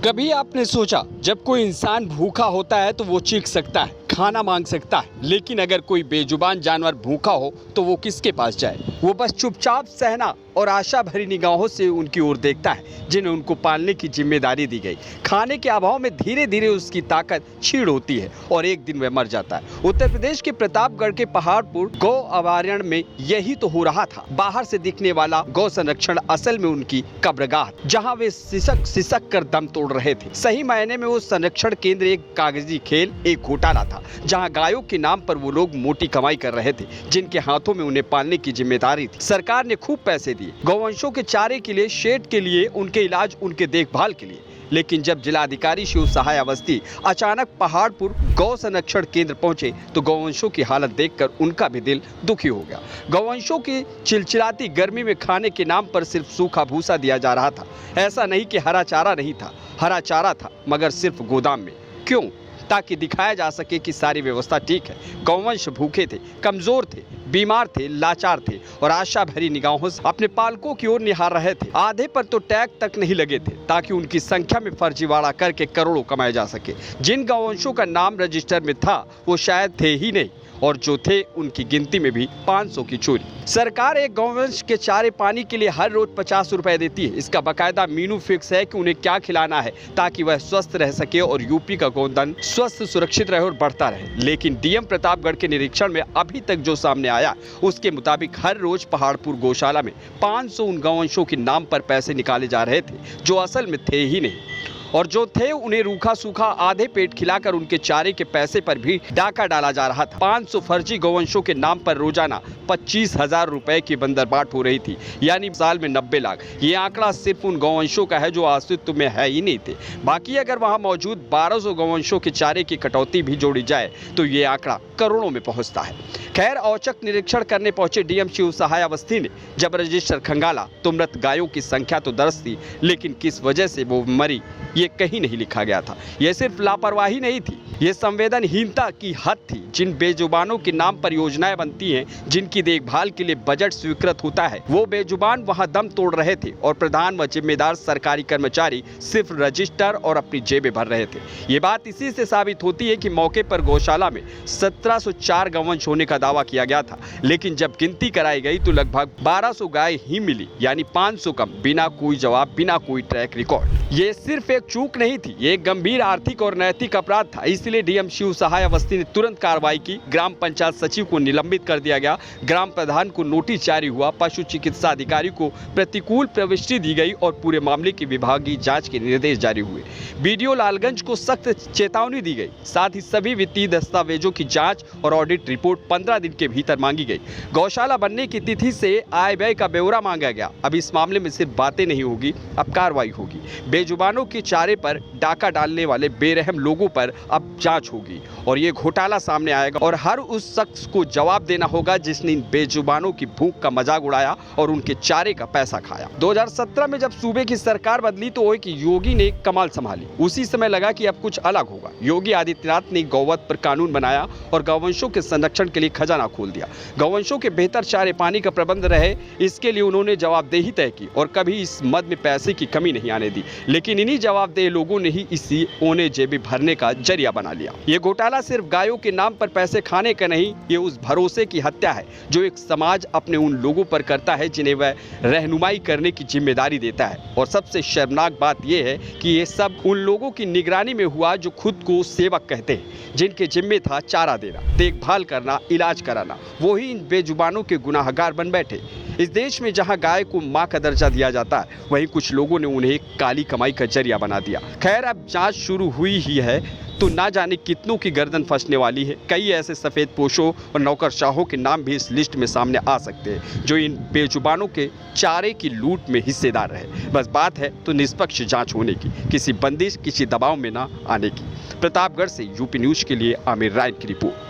कभी आपने सोचा जब कोई इंसान भूखा होता है तो वो चीख सकता है, खाना मांग सकता है, लेकिन अगर कोई बेजुबान जानवर भूखा हो तो वो किसके पास जाए? वो बस चुपचाप सहना और आशा भरी निगाहों से उनकी ओर देखता है जिन्हें उनको पालने की जिम्मेदारी दी गई। खाने के अभाव में धीरे धीरे उसकी ताकत छीड़ होती है और एक दिन वह मर जाता है। उत्तर प्रदेश के प्रतापगढ़ के पहाड़पुर गौ अभयारण्य में यही तो हो रहा था। बाहर से दिखने वाला गौ संरक्षण असल में उनकी कब्रगाह, जहाँ वे सिसक सिसक कर दम तोड़ रहे थे। सही मायने में वो संरक्षण केंद्र एक कागजी खेल, एक घोटाला था, जहां गायों के नाम पर वो लोग मोटी कमाई कर रहे थे, जिनके हाथों में उन्हें पालने की जिम्मेदारी थी। सरकार ने खूब पैसे दिए गौवंशों के चारे के लिए, शेड के लिए, उनके इलाज, उनके देखभाल के लिए। लेकिन जब जिलाधिकारी शिव सहाय अवस्थी अचानक पहाड़पुर गौ संरक्षण केंद्र पहुंचे तो गौवंशों की हालत देखकर उनका भी दिल दुखी हो गया। गौवंशों की चिलचिलाती गर्मी में खाने के नाम पर सिर्फ सूखा भूसा दिया जा रहा था। ऐसा नहीं कि हरा चारा नहीं था, हरा चारा था, मगर सिर्फ गोदाम में। क्यों? ताकि दिखाया जा सके कि सारी व्यवस्था ठीक है। गौवंश भूखे थे, कमजोर थे, बीमार थे, लाचार थे और आशा भरी निगाहों से अपने पालकों की ओर निहार रहे थे। आधे पर तो टैग तक नहीं लगे थे ताकि उनकी संख्या में फर्जीवाड़ा करके करोड़ों कमाए जा सके। जिन गौवंशों का नाम रजिस्टर में था वो शायद थे ही नहीं, और जो थे उनकी गिनती में भी 500 की चोरी। सरकार एक गौवंश के चारे पानी के लिए हर रोज 50 रुपए देती है। इसका बाकायदा मीनू फिक्स है कि उन्हें क्या खिलाना है ताकि वह स्वस्थ रह सके और यूपी का गौधन स्वस्थ, सुरक्षित रहे और बढ़ता रहे। लेकिन डीएम प्रतापगढ़ के निरीक्षण में अभी तक जो सामने आया उसके मुताबिक हर रोज पहाड़पुर गौशाला में 500 उन गौवंशों के नाम पर पैसे निकाले जा रहे थे जो असल में थे ही नहीं, और जो थे उन्हें रूखा सूखा आधे पेट खिलाकर उनके चारे के पैसे पर भी डाका डाला जा रहा था। 500 फर्जी गौवंशों के नाम पर रोजाना 25,000 रुपए की बंदरबाट हो रही थी, यानी साल में 90 लाख। ये आंकड़ा सिर्फ उन गौवंशों का है जो अस्तित्व में है ही नहीं थे। बाकी अगर वहां मौजूद 1200 गौवंशों के चारे की कटौती भी जोड़ी जाए तो ये आंकड़ा करोड़ों में पहुंचता है। खैर, औचक निरीक्षण करने पहुंचे डीएम शिव सहाय अवस्थी ने जब रजिस्टर खंगाला तो मृत गायों की संख्या तो 10 थी, लेकिन किस वजह से वो मरी ये कहीं नहीं लिखा गया था। यह सिर्फ लापरवाही नहीं थी, ये संवेदनहीनता की हद थी। जिन बेजुबानों के नाम पर योजनाएं बनती हैं, जिनकी देखभाल के लिए बजट स्वीकृत होता है, वो बेजुबान वहां दम तोड़ रहे थे और प्रधान व जिम्मेदार सरकारी कर्मचारी सिर्फ रजिस्टर और अपनी जेबें भर रहे थे। ये बात इसी से साबित होती है कि मौके पर गौशाला में 1704 गौवंश होने का दावा किया गया था, लेकिन जब गिनती कराई गई तो लगभग 1200 गाय ही मिली, यानी 500 कम, बिना कोई जवाब, बिना कोई ट्रैक रिकॉर्ड। ये सिर्फ एक चूक नहीं थी, ये एक गंभीर आर्थिक और नैतिक अपराध था। इसलिए डीएम शिव सहाय अवस्थी ने तुरंत कार्रवाई की। ग्राम पंचायत सचिव को निलंबित कर दिया गया, ग्राम प्रधान को नोटिस जारी हुआ, पशु चिकित्सा अधिकारी को प्रतिकूल प्रविष्टि दी गई और पूरे मामले की विभागीय जांच के निर्देश जारी हुए। बीडीओ लालगंज को सख्त चेतावनी दी गई। साथ ही सभी वित्तीय दस्तावेजों की जांच और ऑडिट रिपोर्ट 15 दिन के भीतर मांगी गई। गौशाला बनने की तिथि से आय व्यय का ब्यौरा मांगा गया। अब इस मामले में सिर्फ बातें नहीं होगी, अब कार्रवाई होगी। बेजुबानों के चारे पर डाका डालने वाले बेरहम लोगों पर अब जांच होगी और ये घोटाला सामने आएगा और हर उस शख्स को जवाब देना होगा जिसने इन बेजुबानों की भूख का मजाक उड़ाया और उनके चारे का पैसा खाया। 2017 में जब सूबे की सरकार बदली तो एक योगी ने कमाल संभाली। उसी समय लगा कि अब कुछ अलग होगा। योगी आदित्यनाथ ने गौवध पर कानून बनाया और गौवंशों के संरक्षण के लिए खजाना खोल दिया। गौवंशों के बेहतर चारे पानी का प्रबंध रहे, इसके लिए उन्होंने जवाबदेही तय की और कभी इस मद में पैसे की कमी नहीं आने दी। लेकिन इन्हीं जवाबदेह लोगों ने ही इसी ओने जेबी भरने का जरिया बना लिया। ये घोटाला सिर्फ गायों के नाम पर पैसे खाने का नहीं, ये उस भरोसे की हत्या है जो एक समाज अपने उन लोगों पर करता है जिन्हें वह रहनुमाई करने की जिम्मेदारी देता है। और सबसे शर्मनाक बात यह है कि ये सब उन लोगों की निगरानी में हुआ जो खुद को सेवक कहते हैं, जिनके जिम्मे था चारा देना, देखभाल करना, इलाज कराना। वो ही इन बेजुबानों के गुनाहगार बन बैठे। इस देश में जहां गाय को मां का दर्जा दिया जाता है, वहीं कुछ लोगों ने उन्हें काली कमाई का जरिया बना दिया। खैर, अब जांच शुरू हुई ही है तो ना जाने कितनों की गर्दन फंसने वाली है। कई ऐसे सफ़ेद पोशों और नौकरशाहों के नाम भी इस लिस्ट में सामने आ सकते हैं जो इन बेजुबानों के चारे की लूट में हिस्सेदार रहे। बस बात है तो निष्पक्ष जांच होने की, किसी बंदिश, किसी दबाव में ना आने की। प्रतापगढ़ से यूपी न्यूज़ के लिए आमिर राय की रिपोर्ट।